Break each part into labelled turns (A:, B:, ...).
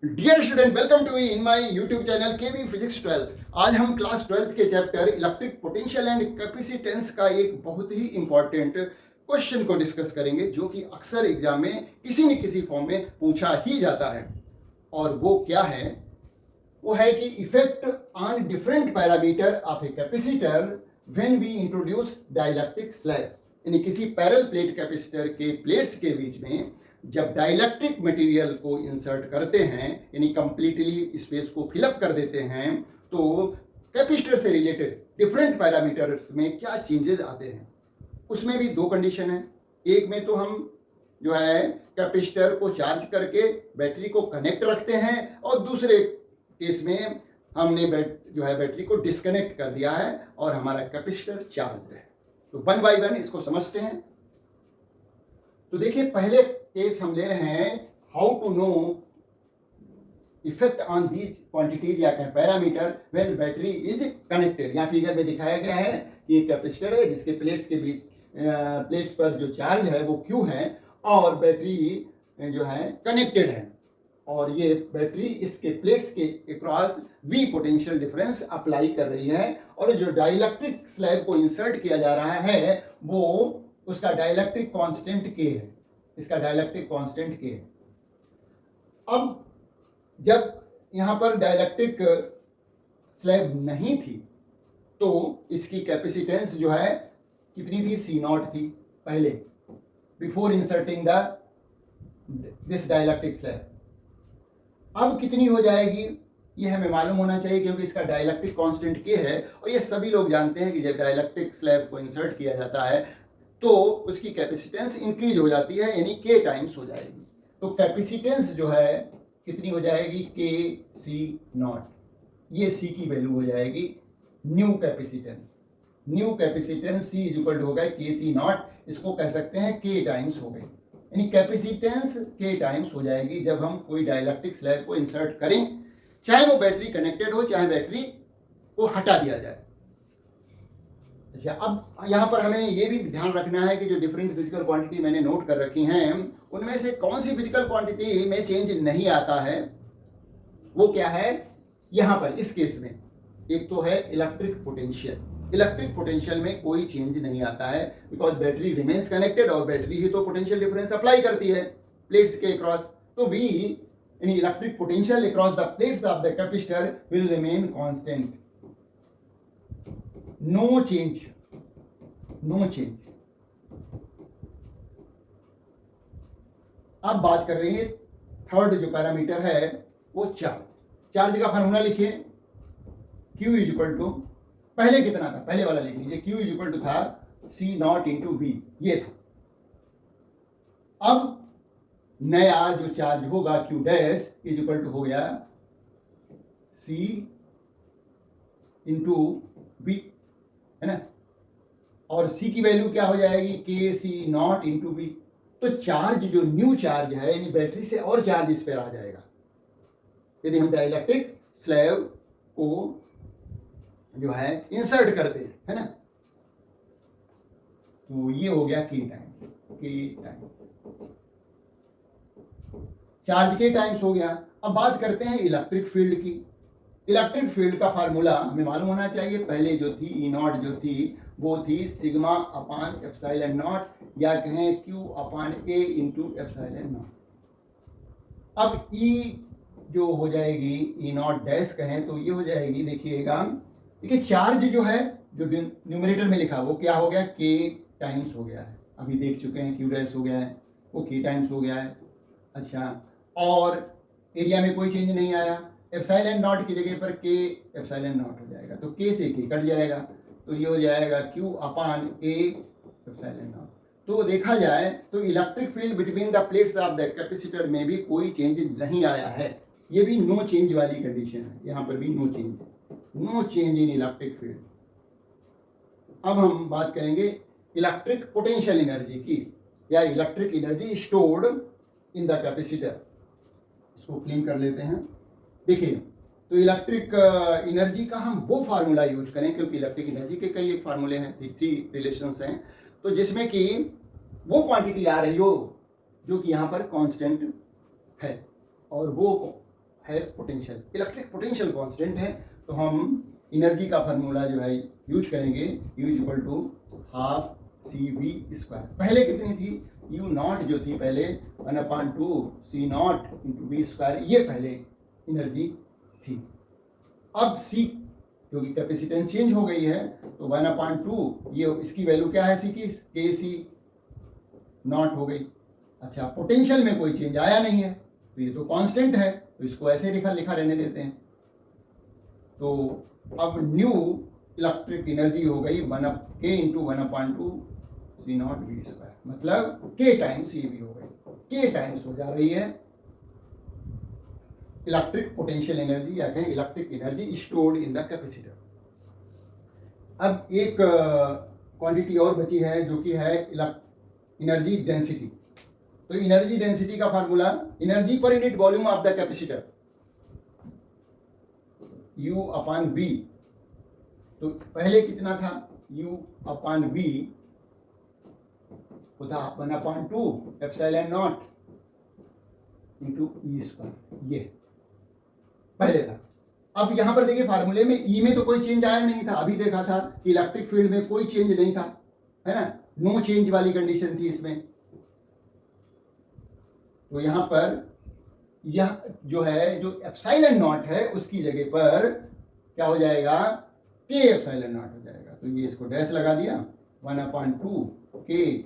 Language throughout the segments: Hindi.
A: Dear student, welcome to in my YouTube channel KV physics 12। आज हम क्लास 12 के chapter electric potential and capacitance का एक बहुत ही इंपॉर्टेंट क्वेश्चन को डिस्कस करेंगे, जो कि अक्सर एग्जाम में किसी न किसी फॉर्म में पूछा ही जाता है। और वो क्या है? वो है कि effect on different parameter of a capacitor when we introduce dielectric slab. यानी किसी पैरेलल प्लेट कैपेसिटर के प्लेट्स के बीच में जब डाइलेक्ट्रिक मटेरियल को इंसर्ट करते हैं, यानी कंप्लीटली स्पेस को फिलअप कर देते हैं, तो कैपेसिटर से रिलेटेड डिफरेंट पैरामीटर्स में क्या चेंजेस आते हैं। उसमें भी दो कंडीशन है। एक में तो हम जो है कैपेसिटर को चार्ज करके बैटरी को कनेक्ट रखते हैं, और दूसरे केस में हमने बैटरी को डिस्कनेक्ट कर दिया है और हमारा कैपेसिटर चार्ज है। तो वन बाय वन इसको समझते हैं। तो देखिए, पहले केस हम ले रहे हैं how to know effect on these quantities या parameter when battery is connected. यहाँ फिगर में दिखाया गया है कि एक कैपेसिटर है जिसके प्लेट्स के बीच प्लेट्स पर जो चार्ज है वो Q है, और बैटरी जो है कनेक्टेड है, और ये बैटरी इसके प्लेट्स के across V potential difference apply कर रही है, और जो डाइलेक्ट्रिक स्लैब को इंसर्ट किया जा रहा है वो उसका डाइलेक्ट्रिक कांस्टेंट K है। इसका डाइलेक्ट्रिक कांस्टेंट K है। अब जब यहाँ पर डाइलेक्ट्रिक स्लैब नहीं थी तो इसकी कैपेसिटेंस जो है कितनी थी? C0 थी पहले, before inserting this dielectric slab. अब कितनी हो जाएगी ये हमें मालूम होना चाहिए, क्योंकि इसका डाइलेक्ट्रिक कांस्टेंट K है, और ये सभी लोग जानते हैं कि जब डाइलेक्ट्रिक स्लैब को इंसर्ट किया जाता है तो उसकी कैपेसिटेंस इंक्रीज हो जाती है, यानी K टाइम्स हो जाएगी। तो कैपेसिटेंस जो है कितनी हो जाएगी? KC0। ये C की वैल्यू हो जाएगी new capacitance. New capacitance C is equal to होगा KC0। इसको कह सकते हैं K टाइम्स हो गई, यानी कैपेसिटेंस K टाइम्स हो जाएगी जब हम कोई डाइलेक्ट्रिक स्लैब को इंसर्ट करें, चाहे वो बैटरी कनेक्टेड हो, चाहे बैटरी को हटा दिया जाए। अच्छा, अब यहाँ पर हमें ये भी ध्यान रखना है कि जो डिफरेंट फिजिकल क्वांटिटी मैंने नोट कर रखी हैं, उनमें से कौन सी फिजिकल क्वांटिटी में चेंज नहीं आता है, वो क्या है? यहाँ पर इस केस में एक तो है इलेक्ट्रिक पोटेंशियल। इलेक्ट्रिक पोटेंशियल में कोई चेंज नहीं आता है, बिकॉज बैटरी रिमेन्स कनेक्टेड, और बैटरी ही तो पोटेंशियल डिफरेंस अप्लाई करती है प्लेट्स के अक्रॉस। तो V यानी electric potential across the plates of the capacitor will remain constant, no change, no change. अब बात कर रहे हैं थर्ड जो पैरामीटर है वो चार्ज। चार्ज का फॉर्मूला लिखिए, Q इज इक्वल टू, पहले कितना था? पहले वाला लिख लीजिए, Q इज इक्वल टू था C0 इंटू V, ये था। अब नया जो चार्ज होगा Q dash is equal to हो गया C इंटू V, है ना, और C की वैल्यू क्या हो जाएगी? KC0 into V। तो चार्ज जो न्यू चार्ज है, यानी बैटरी से और चार्ज इस पर आ जाएगा यदि हम डाइलेक्ट्रिक स्लैब को जो है इंसर्ट करते हैं, है ना। तो ये हो गया K times, charge K times हो गया। अब बात करते हैं इलेक्ट्रिक फील्ड की। इलेक्ट्रिक फील्ड का फार्मूला हमें मालूम होना चाहिए। पहले जो थी E0 जो थी वो थी सिग्मा अपान एप्सिलॉन नॉट, या कहें Q upon A into epsilon not. अब E जो हो जाएगी E0 डैश कहें तो ये हो जाएगी, देखिएगा, देखिए चार्ज जो है जो न्यूमरेटर में लिखा वो क्या हो गया? K टाइम्स हो गया है। अभी देख चुके हैं Q डैश हो गया है, वो K टाइम्स हो गया है। अच्छा, और एरिया में कोई चेंज नहीं आया, एप्सिलॉन नॉट की जगह पर K एप्सिलॉन नॉट हो जाएगा, तो K से K कट जाएगा, तो ये हो जाएगा Q upon A epsilon not. तो देखा जाए तो electric field between the plates of the capacitor में भी कोई चेंज नहीं आया है। ये भी नो चेंज वाली कंडीशन है, यहाँ पर भी no change, no change in electric field. अब हम बात करेंगे इलेक्ट्रिक पोटेंशियल एनर्जी की, या electric energy stored in the capacitor. इसको क्लीन कर लेते हैं। देखिए, तो इलेक्ट्रिक एनर्जी का हम वो फार्मूला यूज करें, क्योंकि इलेक्ट्रिक एनर्जी के कई एक फार्मूले हैं, थ्री रिलेशंस हैं, तो जिसमें कि वो क्वांटिटी आ रही हो जो कि यहाँ पर कांस्टेंट है, और वो है पोटेंशियल, इलेक्ट्रिक पोटेंशियल कांस्टेंट है। तो हम एनर्जी का फार्मूला जो है यूज करेंगे, U equal to half CV²। पहले कितनी थी, U नॉट जो थी पहले 1/2 C0 इंटू V², ये पहले एनर्जी थी। अब C क्योंकि कैपेसिटेंस चेंज हो गई है तो 1/2 ये इसकी वैल्यू क्या है C की, KC0 हो गई। अच्छा, पोटेंशियल में कोई चेंज आया नहीं है तो ये तो कांस्टेंट है, तो इसको ऐसे लिखा रहने देते हैं। तो अब न्यू इलेक्ट्रिक एनर्जी हो गई K इंटू 1/2 C0 V², मतलब K टाइम्स CV हो गई। K टाइम्स हो जा रही है इलेक्ट्रिक पोटेंशियल एनर्जी, या कहें electric energy stored in the capacitor. अब एक क्वांटिटी और बची है जो कि है एनर्जी डेंसिटी। तो एनर्जी डेंसिटी का formula, energy per unit volume of the capacitor, U/V। तो पहले कितना था, U/V वो था 1/2 ε0 इंटू E², ये पहले था। अब यहां पर देखिए फार्मूले में E में तो कोई चेंज आया नहीं था, अभी देखा था कि इलेक्ट्रिक फील्ड में कोई चेंज नहीं था, है ना, नो चेंज वाली कंडीशन थी इसमें। तो यहां पर यह जो है, जो ε0 है उसकी जगह पर क्या हो जाएगा, K ε0 हो जाएगा। तो ये इसको डैश लगा दिया, 1/2 K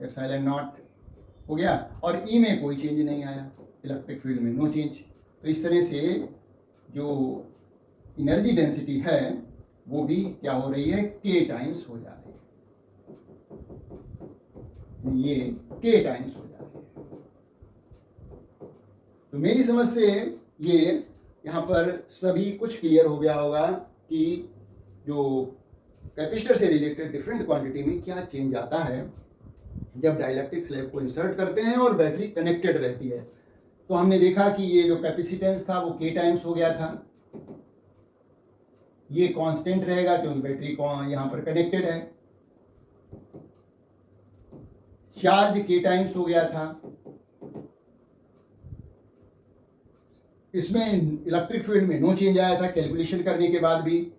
A: ε0 हो गया, और E में कोई चेंज नहीं आया, इलेक्ट्रिक फील्ड में नो चेंज। तो इस तरह से जो एनर्जी डेंसिटी है वो भी क्या हो रही है, K टाइम्स हो जा रही है, ये K टाइम्स हो जा रही है। तो मेरी समझ से ये यहाँ पर सभी कुछ क्लियर हो गया होगा कि जो कैपेसिटर से रिलेटेड डिफरेंट क्वांटिटी में क्या चेंज आता है जब डाइलेक्ट्रिक स्लैब को इंसर्ट करते हैं और बैटरी कनेक्टेड रहती है। तो हमने देखा कि ये जो कैपेसिटेंस था वो K टाइम्स हो गया था, ये कांस्टेंट रहेगा क्योंकि बैटरी को यहाँ पर कनेक्टेड है। चार्ज K टाइम्स हो गया था, इसमें इलेक्ट्रिक फील्ड में नो चेंज आया था कैलकुलेशन करने के बाद भी।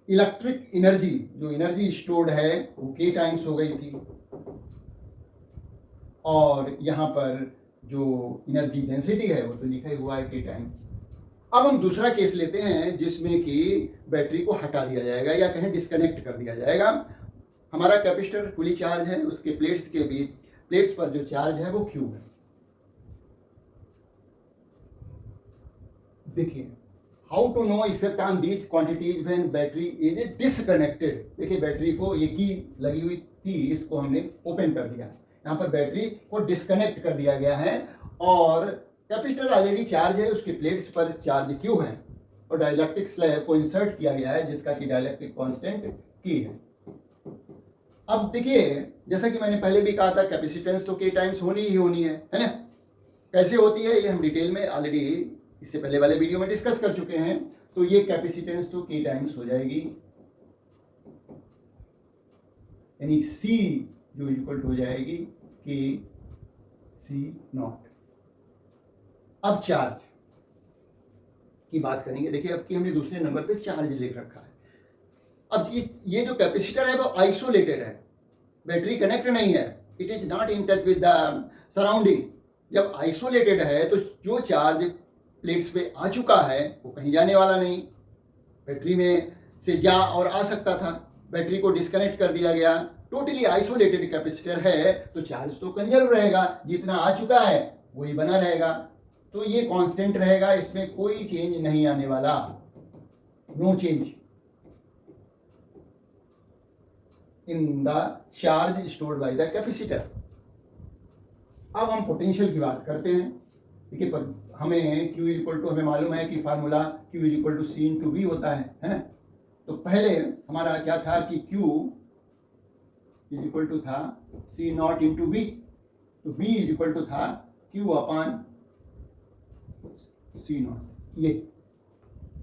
A: इलेक्ट्रिक एनर्जी, जो एनर्जी स्टोर्ड है वो K टाइम्स हो गई थी, और यहाँ पर जो एनर्जी डेंसिटी है वो तो लिखा ही हुआ है K टाइम्स। अब हम दूसरा केस लेते हैं जिसमें कि बैटरी को हटा दिया जाएगा या कहें डिस्कनेक्ट कर दिया जाएगा। हमारा कैपेसिटर फुली चार्ज है, उसके प्लेट्स के बीच, प्लेट्स पर जो चार्ज है वो Q है। देखिए, how to know effect on these quantities when battery is disconnected. देखिए बैटरी को ये की लगी हुई थी, इसको हमने ओपन कर दिया है, यहाँ पर बैटरी को डिस्कनेक्ट कर दिया गया है और कैपेसिटर ऑलरेडी चार्ज है, उसके प्लेट्स पर चार्ज Q है और डाइलेक्ट्रिक स्लैब को इंसर्ट किया गया है जिसका कि डाइलेक्ट्रिक कांस्टेंट K है। अब देखिए, जैसा कि मैंने पहले भी कहा था, कैपेसिटेंस तो K टाइम्स होनी ही होनी है ना। कैसे होती है ये हम डिटेल में ऑलरेडी इससे पहले वाले वीडियो में डिस्कस कर चुके हैं। तो ये कैपेसिटेंस तो K टाइम्स हो जाएगी, यानी C जो इक्वल हो जाएगी KC0। अब चार्ज की बात करेंगे। देखिए अब कि हमने दूसरे नंबर पे चार्ज लिख रखा है। अब ये जो कैपेसिटर है वो आइसोलेटेड है, बैटरी कनेक्ट नहीं है, it is not in touch with the surrounding. जब आइसोलेटेड है तो जो चार्ज प्लेट्स पे आ चुका है वो कहीं जाने वाला नहीं, बैटरी में से जा और आ सकता था, बैटरी को डिस्कनेक्ट कर दिया गया। टोटली आइसोलेटेड कैपेसिटर है तो चार्ज तो कंजर्व रहेगा, जितना आ चुका है वही बना रहेगा, तो ये कांस्टेंट रहेगा, इसमें कोई चेंज नहीं आने वाला, no change in the charge stored by the capacitor. अब हम पोटेंशियल की बात करते हैं। देखिए हमें Q इक्वल टू, हमें मालूम है कि formula Q equal to C into V होता है ना। तो पहले हमारा क्या था कि Q इक्वल टू था C0 इंटू V, तो V इक्वल टू था Q अपॉन C0। ये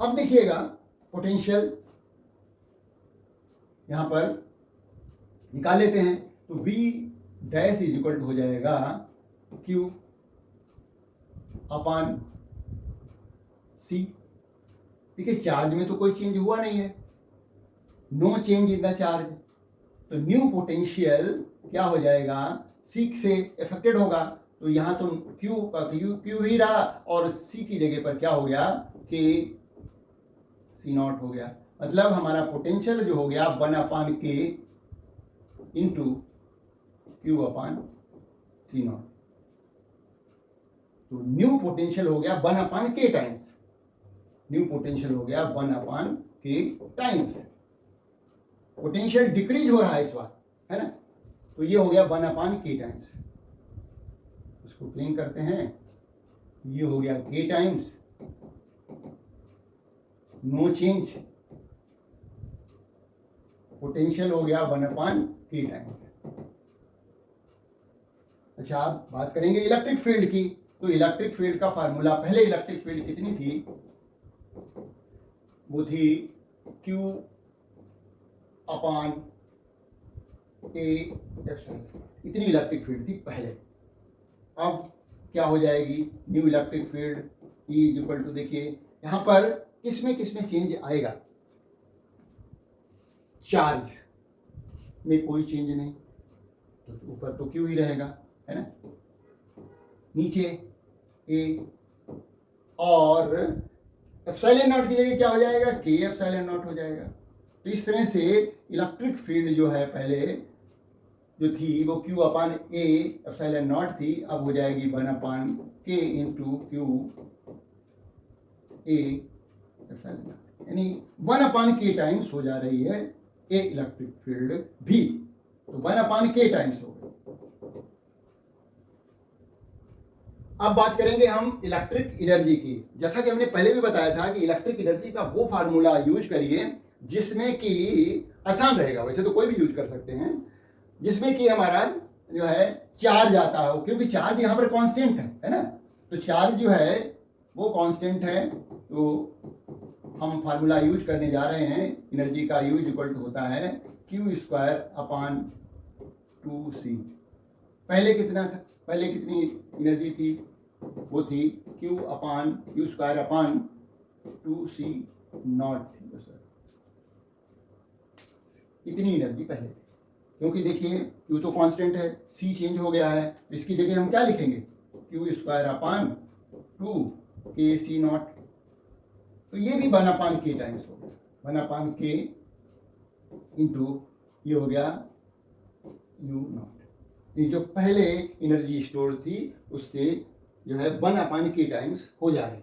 A: अब देखिएगा पोटेंशियल यहां पर निकाल लेते हैं, तो V dash is equal to हो जाएगा Q अपॉन सी। देखिए चार्ज में तो कोई चेंज हुआ नहीं है, no change in the charge, तो न्यू पोटेंशियल क्या हो जाएगा, सी से अफेक्टेड होगा। तो यहाँ तो क्यू ही रहा और सी की जगह पर क्या हो गया, के सी नॉट हो गया। मतलब हमारा पोटेंशियल जो हो गया 1/k इंटू Q/C0। तो न्यू पोटेंशियल हो गया 1/k टाइम्स, न्यू पोटेंशियल हो गया 1/k टाइम्स। पोटेंशियल डिक्रीज हो रहा है इस बार, है ना, तो ये हो गया 1/k टाइम्स। उसको प्लेन करते हैं, ये हो गया k times, no change, potential हो गया 1/k टाइम्स। अच्छा, आप बात करेंगे इलेक्ट्रिक फील्ड की, तो इलेक्ट्रिक फील्ड का फार्मूला, पहले इलेक्ट्रिक फील्ड कितनी थी, वो थी Q/A, इतनी इलेक्ट्रिक फील्ड थी पहले। अब क्या हो जाएगी, new electric field E equal to, देखिए यहां पर किसमें चेंज आएगा, चार्ज में कोई चेंज नहीं, तो ऊपर तो Q ही रहेगा, है ना, नीचे A, और एप्सिलॉन नॉट की जगह क्या हो जाएगा, K एप्सिलॉन नॉट हो जाएगा। तो इस तरह से इलेक्ट्रिक फील्ड जो है पहले जो थी वो Q/A एप्सिलॉन नॉट थी, अब हो जाएगी 1/k into Q/A epsilon not, यानी 1/k टाइम्स हो जा रही है ए इलेक्ट्रिक फील्ड भी, तो 1/k टाइम्स हो गई। अब बात करेंगे हम इलेक्ट्रिक एनर्जी की। जैसा कि हमने पहले भी बताया था कि इलेक्ट्रिक एनर्जी का वो फार्मूला यूज करिए जिसमें कि आसान रहेगा, वैसे तो कोई भी यूज कर सकते हैं, जिसमें कि हमारा जो है चार्ज आता हो, क्योंकि चार्ज यहाँ पर कांस्टेंट है ना, तो चार्ज जो है वो कांस्टेंट है। तो हम फार्मूला यूज करने जा रहे हैं, एनर्जी का यूज इक्वल टू होता है Q²/2C। पहले कितना था, पहले कितनी एनर्जी थी, वो थी Q/2C0 थी सर, इतनी एनर्जी पहले थी। क्योंकि देखिए Q तो कांस्टेंट है, C चेंज हो गया है, इसकी जगह हम क्या लिखेंगे, Q²/2kC0। तो ये भी 1/k टाइम्स हो गया, 1/k इंटू ये हो गया U0। ये जो पहले एनर्जी स्टोर थी उससे जो है 1/k टाइम्स हो जा रही है,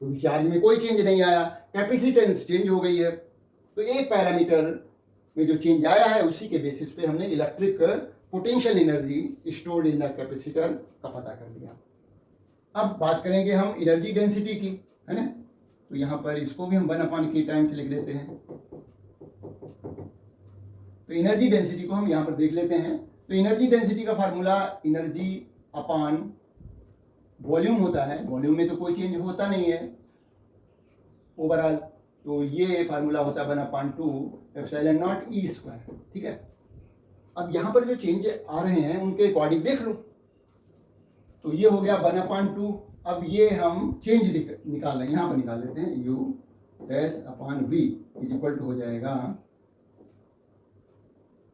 A: क्योंकि चार्ज में कोई चेंज नहीं आया, कैपेसिटेंस चेंज हो गई है। तो एक पैरामीटर में जो चेंज आया है उसी के बेसिस पे हमने electric potential energy stored in the capacitor का पता कर लिया। अब बात करेंगे हम एनर्जी डेंसिटी की, है ना, तो यहाँ पर इसको भी हम 1/k टाइम्स लिख देते हैं। तो एनर्जी डेंसिटी को हम यहाँ पर देख लेते हैं। तो एनर्जी डेंसिटी का फार्मूला एनर्जी अपॉन वॉल्यूम होता है, वॉल्यूम में तो कोई चेंज होता नहीं है ओवरऑल, तो ये फार्मूला होता है 1/2 ε0E², ठीक है। अब यहाँ पर जो चेंज आ रहे हैं उनके अकॉर्डिंग देख लो, तो ये हो गया 1/2। अब ये हम चेंज निकाल लें, यहाँ पर निकाल लेते हैं, U/V इक्वल टू हो जाएगा,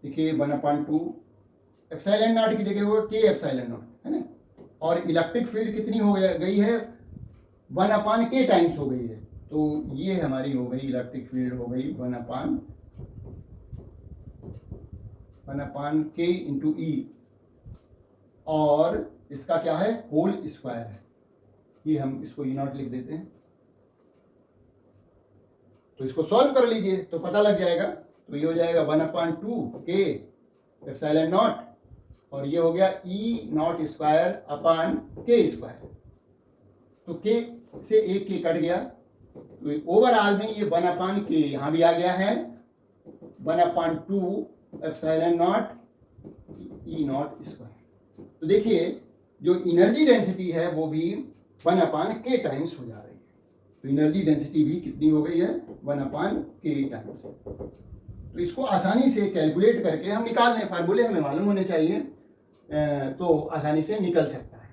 A: देखिए 1/2 ε0 की जगह होगा K ε0, है ना, और इलेक्ट्रिक फील्ड कितनी हो गई है, 1/k टाइम्स हो गई है। तो ये हमारी हो गई इलेक्ट्रिक फील्ड हो गई 1/k इंटू E, और इसका क्या है, होल स्क्वायर है, ये हम इसको E0 लिख देते हैं। तो इसको सॉल्व कर लीजिए तो पता लग जाएगा। तो ये हो जाएगा 1/2k ε0, और ये हो गया E0²/k²। तो k से एक k कट गया, तो ओवरऑल में ये 1/k यहाँ भी आ गया है, 1/2 ε0 E0²। तो देखिए जो एनर्जी डेंसिटी है वो भी 1/k टाइम्स हो जा रही है। तो एनर्जी डेंसिटी भी कितनी हो गई है, 1/k टाइम्स। तो इसको आसानी से कैलकुलेट करके हम निकाल लें, फार्मूले हमें मालूम होने चाहिए, तो आसानी से निकल सकता है।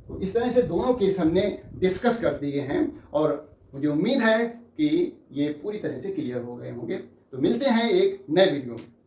A: तो इस तरह से दोनों केस हमने डिस्कस कर दिए हैं, और मुझे उम्मीद है कि ये पूरी तरह से क्लियर हो गए होंगे। तो मिलते हैं एक नए वीडियो में।